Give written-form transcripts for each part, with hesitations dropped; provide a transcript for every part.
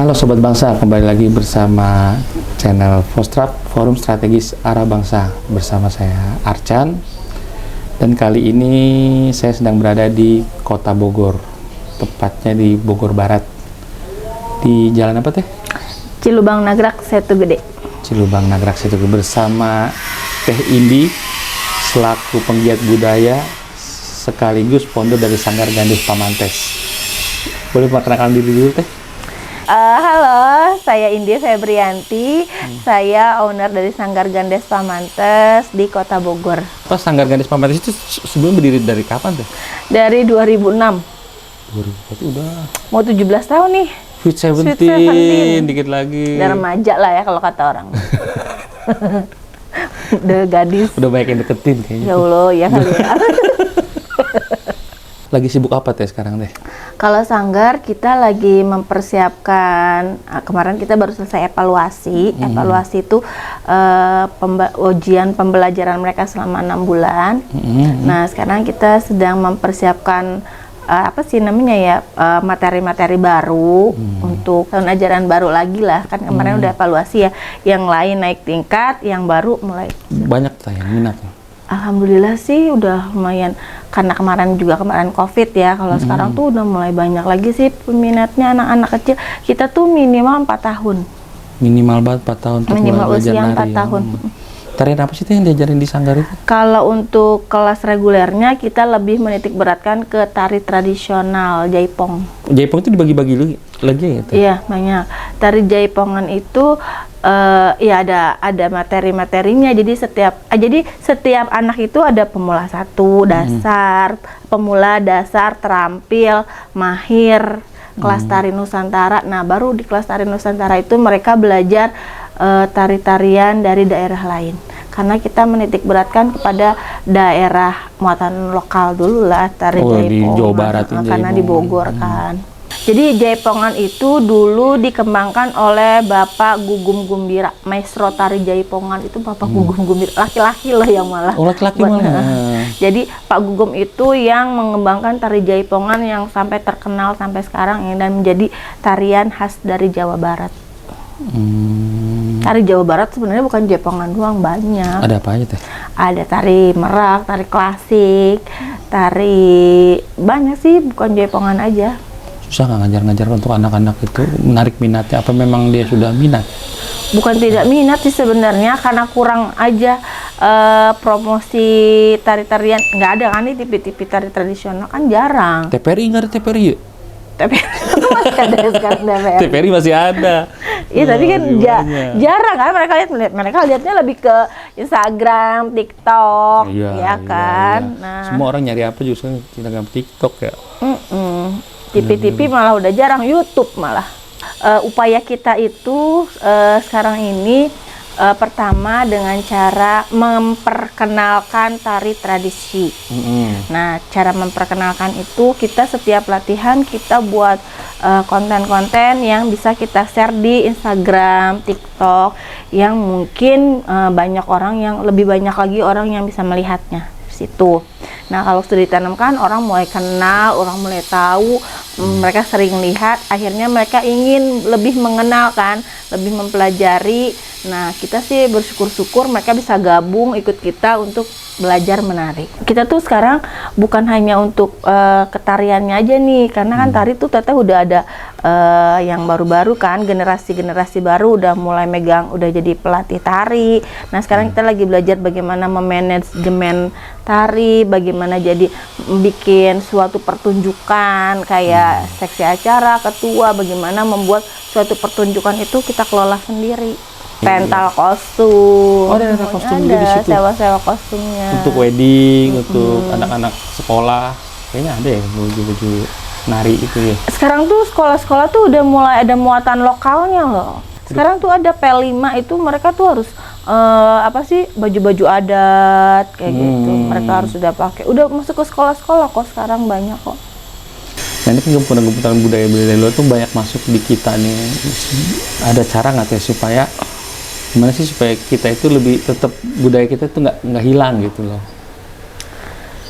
Halo Sobat Bangsa, kembali lagi bersama channel Fostrap, Forum Strategis Arah Bangsa. Bersama saya Arcan. Dan kali ini saya sedang berada di Kota Bogor. Tepatnya di Bogor Barat. Di jalan apa teh? Cilubang Nagrak Setu Gede. Cilubang Nagrak Setu Gede bersama Teh Indi selaku penggiat budaya sekaligus founder dari Sanggar Gandes Pamantes. Boleh perkenalkan diri dulu Teh? Halo, saya Indi Febrianti. Saya owner dari Sanggar Gandes Pamantes di Kota Bogor. Pas Sanggar Gandes Pamantes itu sebelum berdiri dari kapan Teh? Dari 2006. 2000, udah Mau 17 tahun nih. Sweet 17, dikit lagi. Udah remaja lah ya kalau kata orang. Udah gadis. Udah banyak yang deketin kayaknya. Ya Allah, ya kali ya. Lagi sibuk apa Teh sekarang Teh? Kalau Sanggar kita lagi mempersiapkan, kemarin kita baru selesai evaluasi. Evaluasi itu ujian pembelajaran mereka selama 6 bulan. Nah sekarang kita sedang mempersiapkan apa sih namanya ya, materi-materi baru untuk tahun ajaran baru lagi lah. Kan kemarin udah evaluasi ya, yang lain naik tingkat, yang baru mulai. Banyak Teh yang minat. Alhamdulillah sih udah lumayan, karena kemarin COVID ya. Kalau sekarang tuh udah mulai banyak lagi sih peminatnya. Anak-anak kecil kita tuh minimal 4 tahun. Minimal banget 4 tahun untuk minimal belajar usia 4 nari, ya. tahun. Tarian apa sih Teh yang diajarin di Sanggar itu? Kalau untuk kelas regulernya kita lebih menitik beratkan ke tari tradisional Jaipong. Jaipong itu dibagi-bagi lagi ya Teh? Iya, banyak. Tari Jaipongan itu ya ada materi-materinya. Jadi setiap anak itu ada pemula 1, dasar, pemula, dasar, terampil, mahir, kelas tari Nusantara. Nah, baru di kelas tari Nusantara itu mereka belajar tari-tarian dari daerah lain. Karena kita menitik beratkan kepada daerah muatan lokal dulu lah, tari Jaipongan. Di Jawa Barat ini. Karena di Bogor kan. Jadi Jaipongan itu dulu dikembangkan oleh Bapak Gugum Gumbira, maestro tari Jaipongan itu Bapak Gugum Gumbira, laki-laki loh yang malah. Oh, laki-laki malah. Jadi Pak Gugum itu yang mengembangkan tari Jaipongan yang sampai terkenal sampai sekarang ya, dan menjadi tarian khas dari Jawa Barat. Tari Jawa Barat sebenarnya bukan Jaipongan doang, banyak. Ada apa aja Teh? Ada tari merak, tari klasik, tari banyak sih, bukan Jaipongan aja. Susah nggak ngajar-ngajar untuk anak-anak itu menarik minatnya? Apa memang dia sudah minat? Bukan tidak minat sih sebenarnya, karena kurang aja promosi tari-tarian. Nggak ada kan nih TV-TV tari tradisional, kan jarang. TPRI nggak ada TPRI ya? TPRI masih ada sekarang TPRI. TPRI masih ada. Iya, tapi kan jarang kan mereka lihatnya lebih ke Instagram, TikTok, ya kan. Iya. Nah, Semua orang nyari apa justru Instagram, TikTok ya. TV-TV malah udah jarang, YouTube malah. Upaya kita itu sekarang ini pertama dengan cara memperkenalkan tari tradisi. Nah, cara memperkenalkan itu kita setiap latihan kita buat konten-konten yang bisa kita share di Instagram, TikTok, yang mungkin lebih banyak lagi orang yang bisa melihatnya di situ. Nah, kalau sudah ditanamkan, orang mulai kenal, orang mulai tahu, mereka sering lihat, akhirnya mereka ingin lebih mengenalkan, lebih mempelajari. Nah, kita sih bersyukur-syukur mereka bisa gabung ikut kita untuk belajar menari. Kita tuh sekarang bukan hanya untuk ketariannya aja nih, karena kan tari tuh teteh udah ada yang baru-baru kan, generasi-generasi baru udah mulai megang, udah jadi pelatih tari. Nah, sekarang kita lagi belajar bagaimana memanajemen tari, bagaimana jadi bikin suatu pertunjukan kayak seksi acara, ketua, bagaimana membuat suatu pertunjukan itu kita kelola sendiri. Rental kostum. Oh, ada rental kostum juga di situ. Sewa-sewa kostumnya. Untuk wedding, untuk anak-anak sekolah, kayaknya ada ya baju-baju nari itu ya. Sekarang tuh sekolah-sekolah tuh udah mulai ada muatan lokalnya loh. Sekarang tuh ada P5 itu mereka tuh harus baju-baju adat kayak gitu. Mereka harus udah pakai. Udah masuk ke sekolah-sekolah kok sekarang, banyak kok. Nah, ini kan gempur-gempuran budaya-budaya luar tuh banyak masuk di kita nih. Ada cara nggak ya supaya gimana sih supaya kita itu lebih tetap budaya kita itu nggak hilang gitu loh?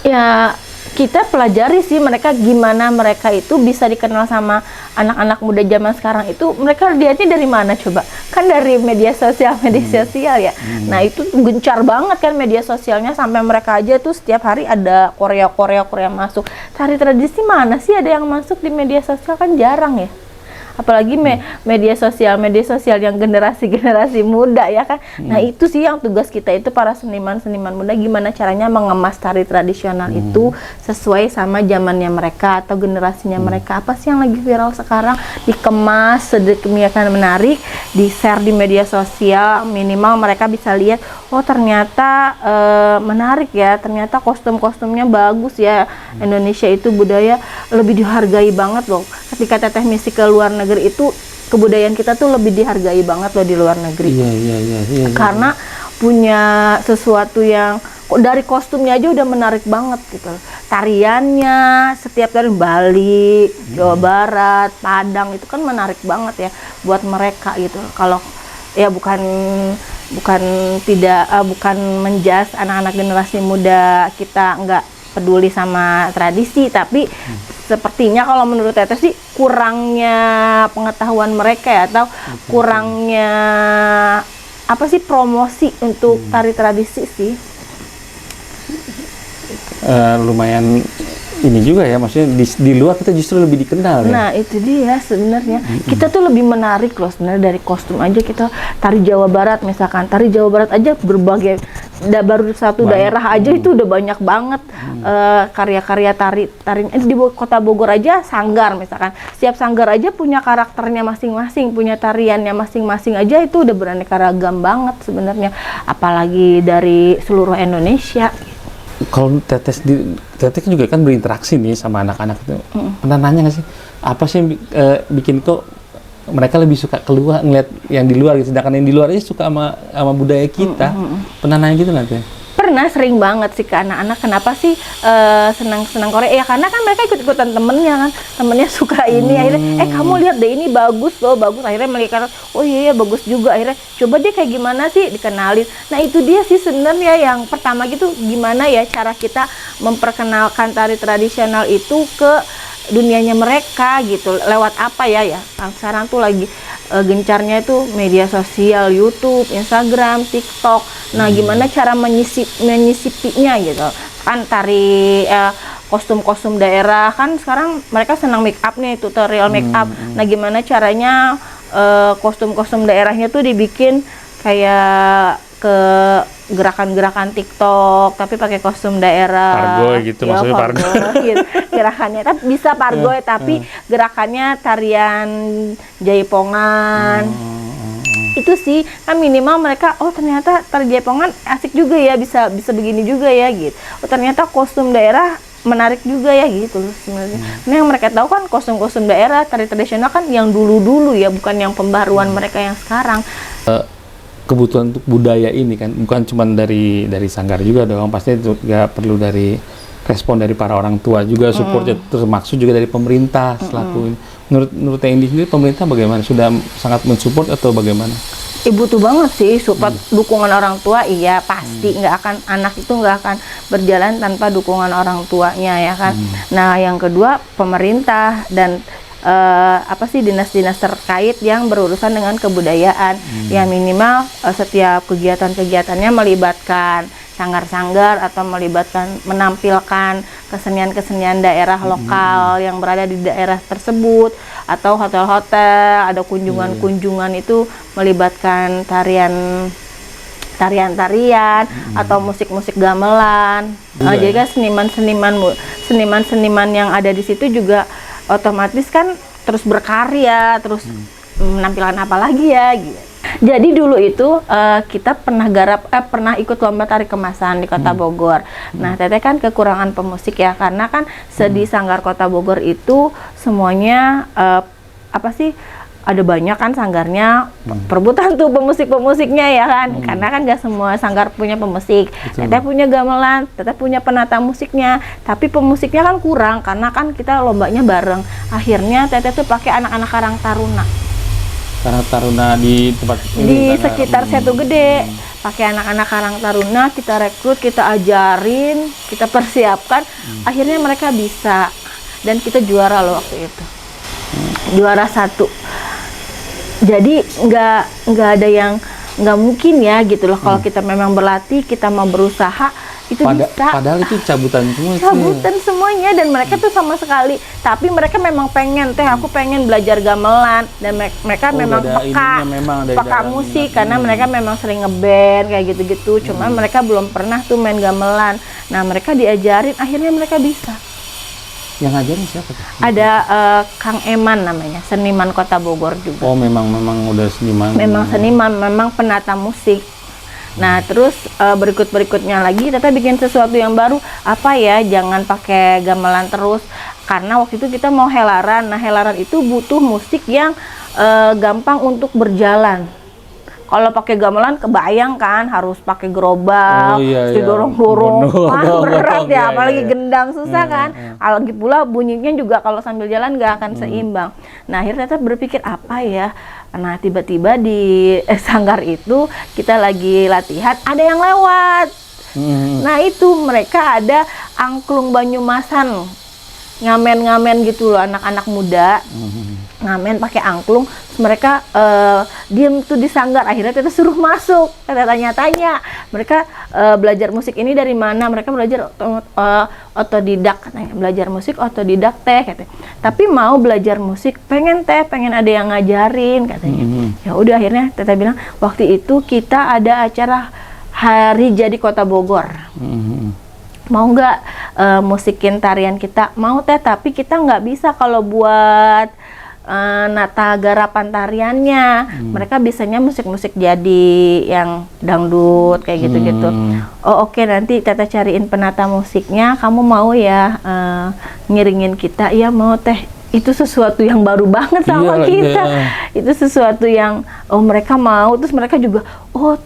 Ya kita pelajari sih mereka gimana mereka itu bisa dikenal sama anak-anak muda zaman sekarang itu. Mereka lihatnya dari mana coba? Kan dari media sosial ya. Nah itu gencar banget kan media sosialnya, sampai mereka aja tuh setiap hari ada Korea masuk. Tari tradisi mana sih ada yang masuk di media sosial, kan jarang ya. Apalagi media sosial yang generasi muda ya kan. Nah itu sih yang tugas kita itu, para seniman muda, gimana caranya mengemas tari tradisional itu sesuai sama zamannya mereka atau generasinya mereka. Apa sih yang lagi viral sekarang, dikemas sedemikian menarik, di share di media sosial, minimal mereka bisa lihat, oh ternyata menarik ya, ternyata kostumnya bagus ya. Indonesia itu budaya lebih dihargai banget loh. Ketika Teteh misi ke luar negeri itu, kebudayaan kita tuh lebih dihargai banget loh di luar negeri. Iya. Karena punya sesuatu yang dari kostumnya aja udah menarik banget gitu. Tariannya, setiap dari Bali, Jawa Barat, Padang itu kan menarik banget ya buat mereka gitu. Kalau ya bukan menjas anak-anak generasi muda kita nggak peduli sama tradisi, tapi sepertinya kalau menurut Teteh sih kurangnya pengetahuan mereka ya, atau kurangnya apa sih promosi untuk tari tradisi sih. Lumayan ini juga ya, maksudnya di luar kita justru lebih dikenal ya. Nah itu dia sebenarnya, kita tuh lebih menarik loh sebenarnya dari kostum aja. Kita tari Jawa Barat misalkan, tari Jawa Barat aja berbagai, baru satu daerah aja itu udah banyak banget karya-karya tari di Kota Bogor aja. Sanggar misalkan, setiap sanggar aja punya karakternya masing-masing, punya tariannya masing-masing aja, itu udah beraneka ragam banget sebenarnya, apalagi dari seluruh Indonesia. Kalau Teteh juga kan berinteraksi nih sama anak-anak itu, pernah nanya nggak sih apa sih yang bikin kok mereka lebih suka keluar ngeliat yang di luar gitu, sedangkan yang di luar aja suka sama budaya kita? Pernah nanya gitu nanti? Pernah, sering banget sih ke anak-anak, kenapa sih senang Korea? Ya karena kan mereka ikut-ikutan temennya suka ini, akhirnya kamu lihat deh ini bagus loh, bagus. Akhirnya mereka, oh iya bagus juga, akhirnya coba deh kayak gimana sih, dikenalin. Nah itu dia sih sebenarnya yang pertama gitu, gimana ya cara kita memperkenalkan tari tradisional itu ke dunianya mereka gitu, lewat apa ya sekarang tuh lagi gencarnya itu media sosial, YouTube, Instagram, TikTok. Nah gimana cara menyisipinya gitu kan, tari kostum daerah kan sekarang mereka senang make up nih, tutorial make up. Nah gimana caranya kostum daerahnya tuh dibikin kayak ke gerakan-gerakan TikTok tapi pakai kostum daerah. Pargoy gitu, maksudnya pargoy gitu. Gerakannya tapi bisa pargoy tapi gerakannya tarian jaipongan. Itu sih kan minimal mereka, oh ternyata tari jaipongan asik juga ya, bisa begini juga ya gitu. Oh ternyata kostum daerah menarik juga ya gitu sebenarnya. Nah yang mereka tahu kan kostum daerah tari tradisional kan yang dulu ya, bukan yang pembaruan mereka yang sekarang. Kebutuhan untuk budaya ini kan bukan cuma dari sanggar juga dong, pasti juga perlu dari respon dari para orang tua juga, supportnya termaksud juga dari pemerintah selaku ini. Menurut Indi sendiri, pemerintah bagaimana? Sudah sangat mensupport atau bagaimana? Butuh banget sih support, dukungan orang tua. Iya pasti, nggak akan, anak itu nggak akan berjalan tanpa dukungan orang tuanya ya kan. Nah yang kedua, pemerintah dan dinas-dinas terkait yang berurusan dengan kebudayaan. Ya minimal setiap kegiatannya melibatkan sanggar-sanggar atau menampilkan kesenian daerah lokal yang berada di daerah tersebut, atau hotel-hotel ada kunjungan itu melibatkan tarian atau musik gamelan. Jadi kan seniman yang ada di situ juga otomatis kan terus berkarya, terus menampilkan apa lagi ya gitu. Jadi dulu itu kita pernah ikut lomba tari kemasan di Kota Bogor. Nah Teteh kan kekurangan pemusik ya, karena kan di Sanggar Kota Bogor itu semuanya ada banyak kan sanggarnya, perebutan tuh pemusik-pemusiknya ya kan, karena kan gak semua sanggar punya pemusik. Teteh punya gamelan, Teteh punya penata musiknya, tapi pemusiknya kan kurang karena kan kita lombanya bareng. Akhirnya Teteh tuh pakai anak-anak Karang Taruna di tempat di sekitar Setu Gede. pakai anak-anak Karang Taruna, kita rekrut, kita ajarin, kita persiapkan, akhirnya mereka bisa, dan kita juara loh waktu itu, juara 1. Jadi nggak ada yang nggak mungkin ya gitu loh, kalau kita memang berlatih, kita mau berusaha, itu bisa. Padahal itu cabutan semua. Cabutan semuanya, dan mereka tuh sama sekali. Tapi mereka memang pengen, aku pengen belajar gamelan, dan mereka memang peka musik, karena mereka memang sering ngeband kayak gitu-gitu. Cuman mereka belum pernah tuh main gamelan. Nah, mereka diajarin, akhirnya mereka bisa. Yang ngajarin siapa tuh? Ada Kang Eman namanya, seniman Kota Bogor juga. Oh, memang udah seniman. Memang seniman, memang penata musik. Nah, terus berikutnya lagi kita bikin sesuatu yang baru. Apa ya, jangan pakai gamelan terus. Karena waktu itu kita mau helaran. Nah, helaran itu butuh musik yang gampang untuk berjalan. Kalau pakai gamelan kebayang kan harus pakai gerobak, didorong-dorong, berat ya, apalagi gendang, susah kan. Lagi pula bunyinya juga kalau sambil jalan nggak akan seimbang. Nah, akhirnya kita berpikir apa ya. Nah, tiba-tiba di sanggar itu kita lagi latihan, ada yang lewat. Nah, itu mereka ada angklung Banyumasan, ngamen-ngamen gitu loh, anak-anak muda. Ngamen pakai angklung, terus mereka diem tuh di sanggar. Akhirnya kita suruh masuk, kita tanya-tanya mereka belajar musik ini dari mana. Mereka belajar otodidak, katanya belajar musik otodidak teh katanya. Tapi mau belajar musik pengen ada yang ngajarin katanya. Ya udah, akhirnya Teteh bilang waktu itu kita ada acara Hari Jadi Kota Bogor. Mau nggak musikin tarian kita? Mau Teh, tapi kita nggak bisa kalau buat nata garapan tariannya. Mereka bisanya musik-musik jadi yang dangdut kayak gitu-gitu. Oh oke, nanti Teteh cariin penata musiknya. Kamu mau ya ngiringin kita? Iya mau Teh. Itu sesuatu yang baru banget sama kita. Itu sesuatu yang mereka mau, terus mereka juga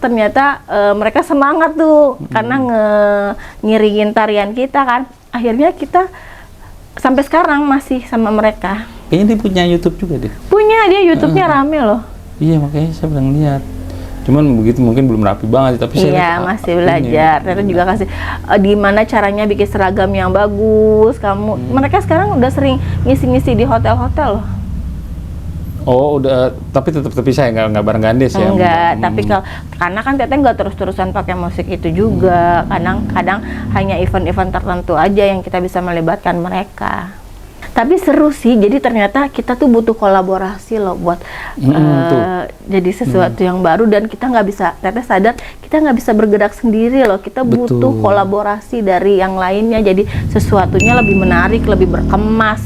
ternyata mereka semangat tuh karena ngiringin tarian kita kan. Akhirnya kita sampai sekarang masih sama mereka. Kayaknya dia punya YouTube juga deh. Punya, dia YouTube-nya rame loh. Iya, makanya saya bilang lihat. Cuman begitu mungkin belum rapi banget, tapi saya masih belajar. Ternyata juga kasih gimana caranya bikin seragam yang bagus. Mereka sekarang udah sering ngisi-ngisi di hotel-hotel loh. Oh, udah, tapi tetap bisa ya, nggak bareng gandes ya? Enggak, tapi karena kan Teteh nggak terus-terusan pakai musik itu juga. Kadang-kadang hanya event-event tertentu aja yang kita bisa melibatkan mereka. Tapi seru sih, jadi ternyata kita tuh butuh kolaborasi loh buat jadi sesuatu yang baru, dan kita nggak bisa, Teteh sadar kita nggak bisa bergerak sendiri loh, kita butuh kolaborasi dari yang lainnya, jadi sesuatunya lebih menarik, lebih berkemas.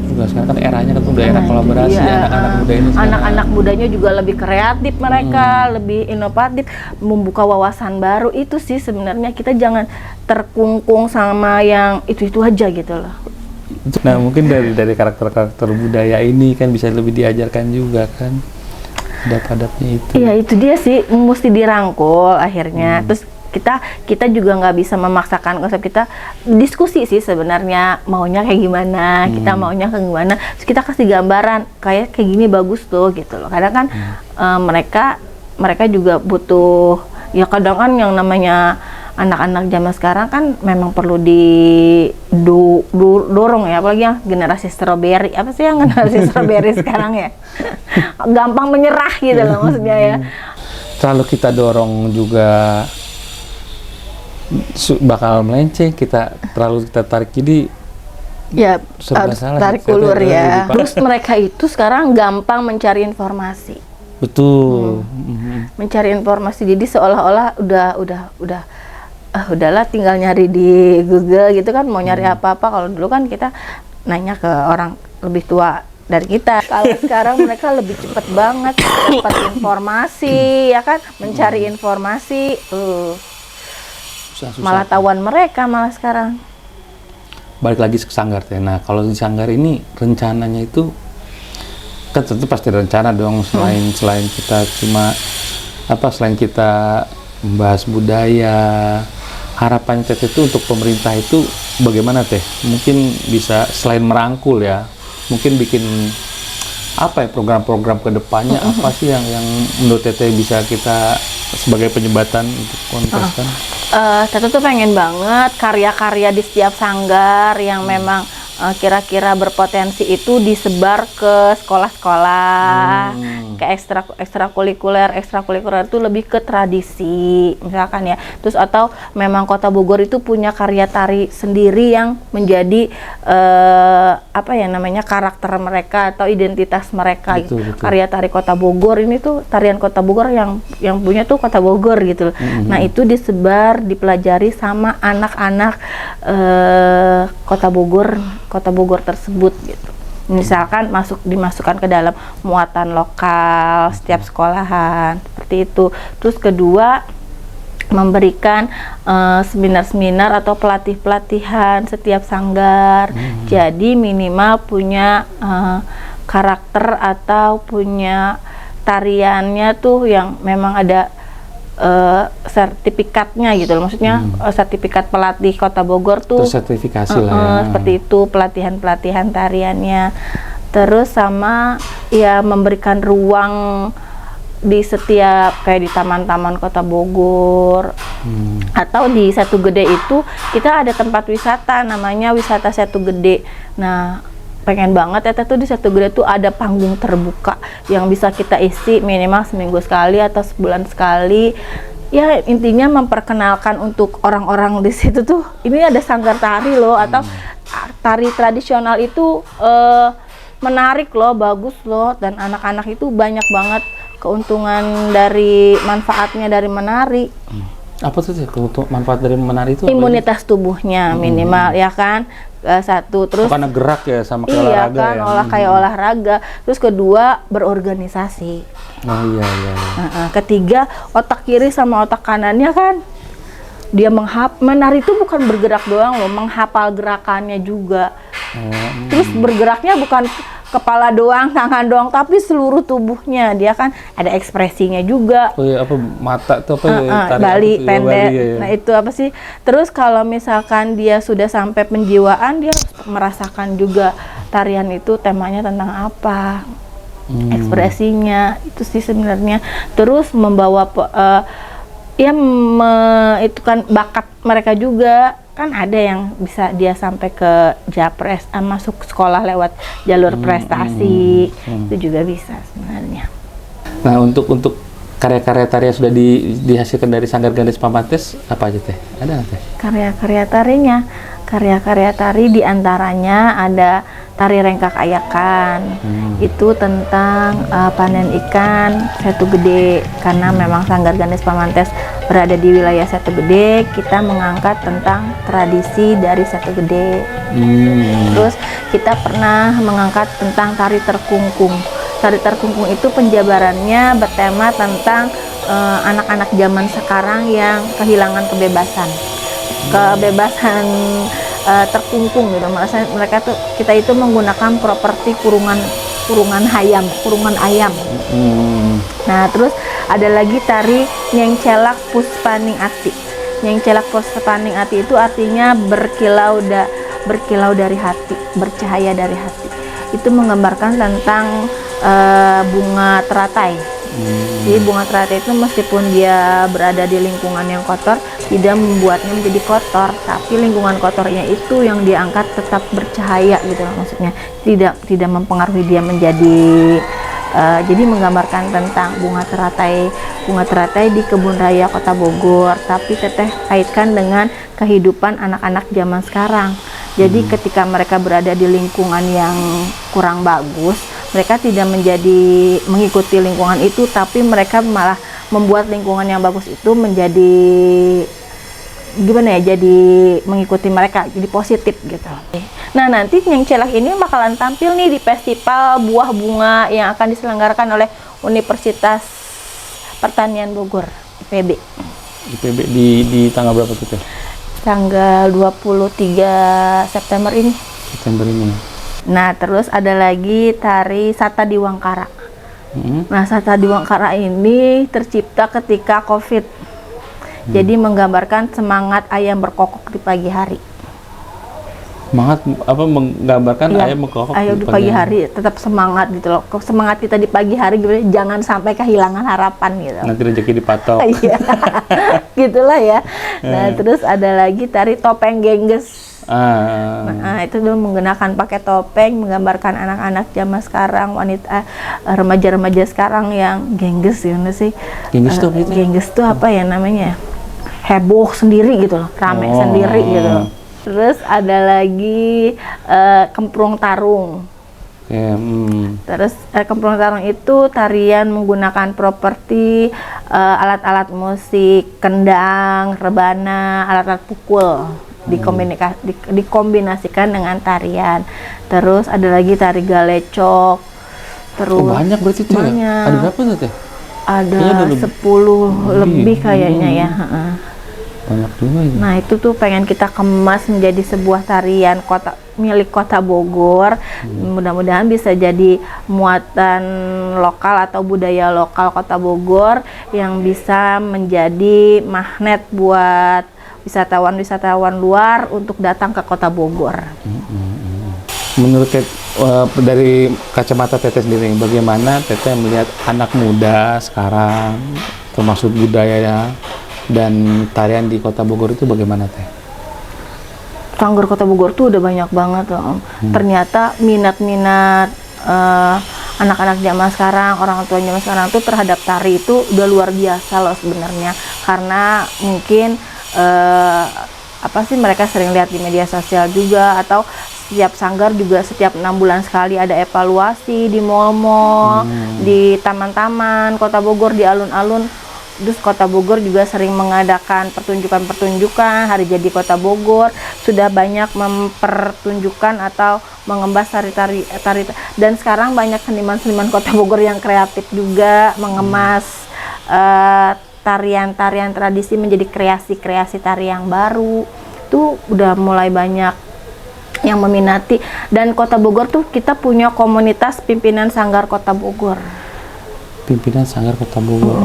Juga sekarang kan eranya kan udah era kolaborasi, anak-anak muda ini sekarang. Anak-anak mudanya juga lebih kreatif mereka, lebih inovatif, membuka wawasan baru. Itu sih sebenarnya, kita jangan terkungkung sama yang itu-itu aja gitu loh. Nah, mungkin dari karakter-karakter budaya ini kan bisa lebih diajarkan juga kan, adab-adabnya itu. Iya, itu dia sih, mesti dirangkul akhirnya. Terus kita juga nggak bisa memaksakan konsep, kita diskusi sih sebenarnya maunya kayak gimana, kita maunya kayak gimana. Terus kita kasih gambaran kayak gini bagus tuh gitu loh. Kadang kan mereka juga butuh, ya kadang kan yang namanya anak-anak zaman sekarang kan memang perlu dorong ya, apalagi yang generasi strawberry. Apa sih yang generasi strawberry sekarang ya? Gampang menyerah gitu loh maksudnya ya. Kalau kita dorong juga bakal melenceng, terlalu kita tarik, jadi ya harus tarik ulur ya. Terus mereka itu sekarang gampang mencari informasi. Betul. Mencari informasi, jadi seolah-olah udahlah tinggal nyari di Google gitu kan, mau nyari apa-apa. Kalau dulu kan kita nanya ke orang lebih tua dari kita. Kalau sekarang mereka lebih cepat banget dapat informasi, ya kan, mencari informasi. Susah. Malah tawan mereka malah sekarang. Balik lagi ke sanggar teh. Nah, kalau di sanggar ini rencananya itu kan tentu pasti rencana dong, selain kita selain kita membahas budaya, harapan Teteh itu untuk pemerintah itu bagaimana Teh? Mungkin bisa selain merangkul ya, mungkin bikin apa ya program-program kedepannya, apa sih yang menurut Teteh bisa kita sebagai penyebatan untuk kontestan? Tata tuh pengen banget karya-karya di setiap sanggar yang memang kira-kira berpotensi itu disebar ke sekolah-sekolah, ke ekstrakurikuler itu lebih ke tradisi misalkan ya. Terus atau memang Kota Bogor itu punya karya tari sendiri yang menjadi apa ya namanya karakter mereka atau identitas mereka gitu. Betul. Karya tari Kota Bogor ini tuh tarian Kota Bogor yang punya tuh Kota Bogor gitu. Nah, itu disebar, dipelajari sama anak-anak Kota Bogor tersebut gitu. Misalkan dimasukkan ke dalam muatan lokal setiap sekolahan seperti itu. Terus kedua, memberikan seminar-seminar atau pelatihan setiap sanggar. Jadi minimal punya karakter atau punya tariannya tuh yang memang ada sertifikatnya gitu loh, maksudnya sertifikat pelatih Kota Bogor tuh tersertifikasi lah ya. Seperti itu pelatihan tariannya. Terus sama ya memberikan ruang di setiap kayak di taman-taman Kota Bogor atau di Setu Gede itu kita ada tempat wisata namanya wisata Setu Gede. Nah, pengen banget ya tuh di Setu Gede tuh ada panggung terbuka yang bisa kita isi minimal seminggu sekali atau sebulan sekali. Ya intinya memperkenalkan untuk orang-orang di situ tuh ini ada sanggar tari loh atau tari tradisional itu menarik loh, bagus loh, dan anak-anak itu banyak banget keuntungan dari manfaatnya dari menari. Apa tuh manfaat dari menari itu? Imunitas tubuhnya minimal ya kan. Satu, terus karena gerak ya sama kayak iya olahraga kan, ya. kayak olahraga. Terus kedua, berorganisasi. Oh iya. Ketiga, otak kiri sama otak kanannya kan dia menari itu bukan bergerak doang loh, menghafal gerakannya juga. Terus bergeraknya bukan kepala doang, tangan doang, tapi seluruh tubuhnya. Dia kan ada ekspresinya juga. Oh iya, apa mata tuh apa Bali apa, pendek. Bali, ya. Nah, itu apa sih? Terus kalau misalkan dia sudah sampai penjiwaan, dia merasakan juga tarian itu temanya tentang apa. Ekspresinya itu sih sebenarnya. Terus membawa itu kan bakat mereka juga. Kan ada yang bisa dia sampai ke Japres, masuk sekolah lewat jalur prestasi, itu juga bisa sebenarnya. Nah, untuk karya-karya tari yang sudah dihasilkan dari Sanggar Ganes Pamantest apa aja teh? Ada nggak teh? Karya-karya tari diantaranya ada tari Rengkak Ayakan, itu tentang panen ikan Setu Gede. Karena memang Sanggar Ganes Pamantest berada di wilayah Setu Gede, kita mengangkat tentang tradisi dari Setu Gede. Terus kita pernah mengangkat tentang tari terkungkung. Tari terkungkung itu penjabarannya bertema tentang anak-anak zaman sekarang yang kehilangan kebebasan terkungkung gitu. Mereka tuh kita itu menggunakan properti kurungan ayam. Nah, terus ada lagi tari Nyengcelak Puspaning Ati. Nyengcelak Puspaning Ati itu artinya berkilau dari hati, bercahaya dari hati. Itu menggambarkan tentang bunga teratai. Jadi bunga teratai itu meskipun dia berada di lingkungan yang kotor, tidak membuatnya menjadi kotor, tapi lingkungan kotornya itu yang diangkat tetap bercahaya gitu maksudnya. Tidak mempengaruhi dia menjadi jadi menggambarkan tentang bunga teratai di kebun raya Kota Bogor, tapi teteh kaitkan dengan kehidupan anak-anak zaman sekarang. Jadi ketika mereka berada di lingkungan yang kurang bagus, mereka tidak mengikuti lingkungan itu, tapi mereka malah membuat lingkungan yang bagus itu menjadi jadi mengikuti mereka, jadi positif gitu. Nah, nanti Nyengcelak ini bakalan tampil nih di festival buah bunga yang akan diselenggarakan oleh Universitas Pertanian Bogor, IPB. IPB di tanggal berapa tuh teh? Tanggal 23 September ini. Nah, terus ada lagi tari Sata Diwangkara. Nah, Sata Diwangkara ini tercipta ketika COVID. Jadi menggambarkan semangat ayam berkokok di pagi hari. Semangat apa menggambarkan Iya, ayah mengkokok ayo di pagi hari tetap semangat gitu loh. Semangat kita di pagi hari gitu, jangan sampai kehilangan harapan gitu. nanti rezeki dipatok. Iya, gitulah ya. Nah, terus ada lagi tari topeng gengges. Nah, itu dulu menggunakan pakai topeng, menggambarkan anak-anak zaman sekarang, wanita, remaja-remaja sekarang yang gengges ya sih. Gengges itu apa itu? Gengges itu apa ya namanya? Heboh sendiri gitu loh, rame sendiri gitu loh. Terus ada lagi kemprung tarung. Terus kemprung tarung itu tarian menggunakan properti alat-alat musik, kendang, rebana, alat-alat pukul dikombinasikan dengan tarian. Terus ada lagi tari galecok. Terus banyak berarti tuh ya? Ada berapa tuh teh? Ada 10 lebih kayaknya ya. Banyak juga ini. Nah itu tuh pengen kita kemas menjadi sebuah tarian milik Kota Bogor. Mudah-mudahan bisa jadi muatan lokal atau budaya lokal Kota Bogor yang bisa menjadi magnet buat wisatawan-wisatawan luar untuk datang ke Kota Bogor. Menurut dari kacamata Teteh sendiri, bagaimana Teteh melihat anak muda sekarang, termasuk budaya dan tarian di Kota Bogor itu bagaimana Teh? Sanggar Kota Bogor tuh udah banyak banget Om. Ternyata minat-minat anak-anak zaman sekarang, orang tua zaman sekarang tuh terhadap tari itu udah luar biasa loh sebenarnya. Karena mungkin mereka sering lihat di media sosial juga, atau setiap sanggar juga setiap 6 bulan sekali ada evaluasi di mall-mall, di taman-taman Kota Bogor, di alun-alun. Terus Kota Bogor juga sering mengadakan pertunjukan-pertunjukan hari jadi Kota Bogor, sudah banyak mempertunjukkan atau mengemas tari-tari, dan sekarang banyak seniman-seniman Kota Bogor yang kreatif juga mengemas tarian-tarian tradisi menjadi kreasi-kreasi tari yang baru. Itu udah mulai banyak yang meminati, dan Kota Bogor tuh kita punya komunitas pimpinan sanggar Kota Bogor. Pimpinan sanggar Kota Bogor.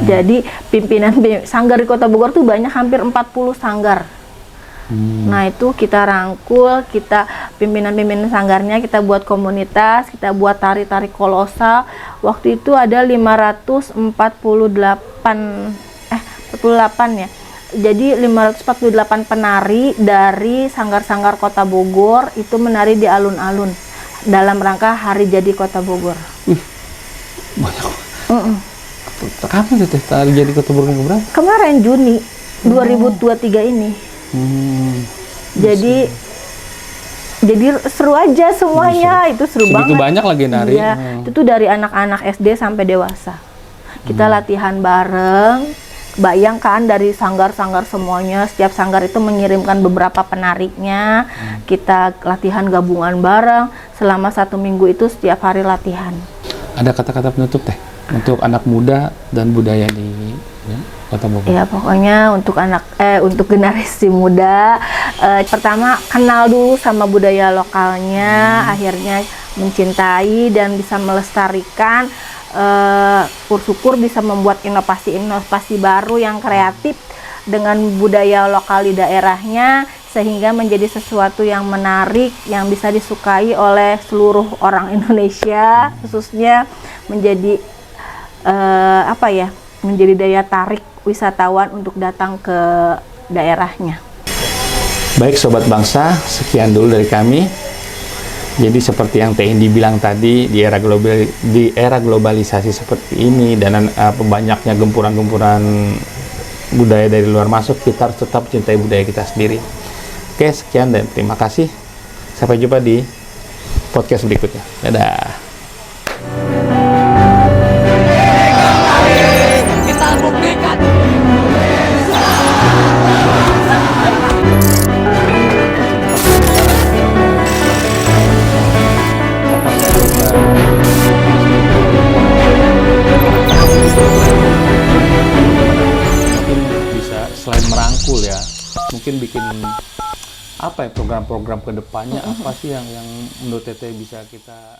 Jadi pimpinan sanggar di Kota Bogor tuh banyak, hampir 40 sanggar. Nah itu kita rangkul, kita pimpinan-pimpinan sanggarnya kita buat komunitas, kita buat tari-tari kolosal. Waktu itu ada 48 ya. Jadi 548 penari dari sanggar-sanggar Kota Bogor itu menari di alun-alun dalam rangka hari jadi Kota Bogor. Banyak. Kapan tuh tari jadi Kota Bogor berapa? Kemarin Juni 2023 ini. Jadi seru aja semuanya, itu seru banget. Itu banyak lagi nari. Iya, itu tuh dari anak-anak SD sampai dewasa. Kita latihan bareng. Bayangkan dari sanggar-sanggar semuanya, setiap sanggar itu mengirimkan beberapa penarinya. Kita latihan gabungan bareng selama 1 minggu itu setiap hari latihan. Ada kata-kata penutup Teh untuk anak muda dan budaya di Kota Bogor? Ya pokoknya untuk generasi muda, pertama kenal dulu sama budaya lokalnya, akhirnya mencintai dan bisa melestarikan. Syukur bisa membuat inovasi-inovasi baru yang kreatif dengan budaya lokal di daerahnya, sehingga menjadi sesuatu yang menarik, yang bisa disukai oleh seluruh orang Indonesia, khususnya menjadi menjadi daya tarik wisatawan untuk datang ke daerahnya. Baik Sobat Bangsa, sekian dulu dari kami. Jadi seperti yang Teh Indi bilang tadi, di era globalisasi seperti ini dan banyaknya gempuran-gempuran budaya dari luar masuk, kita harus tetap cintai budaya kita sendiri. Oke, sekian dan terima kasih. Sampai jumpa di podcast berikutnya. Dadah. Selain merangkul ya, mungkin bikin program-program kedepannya apa sih yang menurut Teteh bisa kita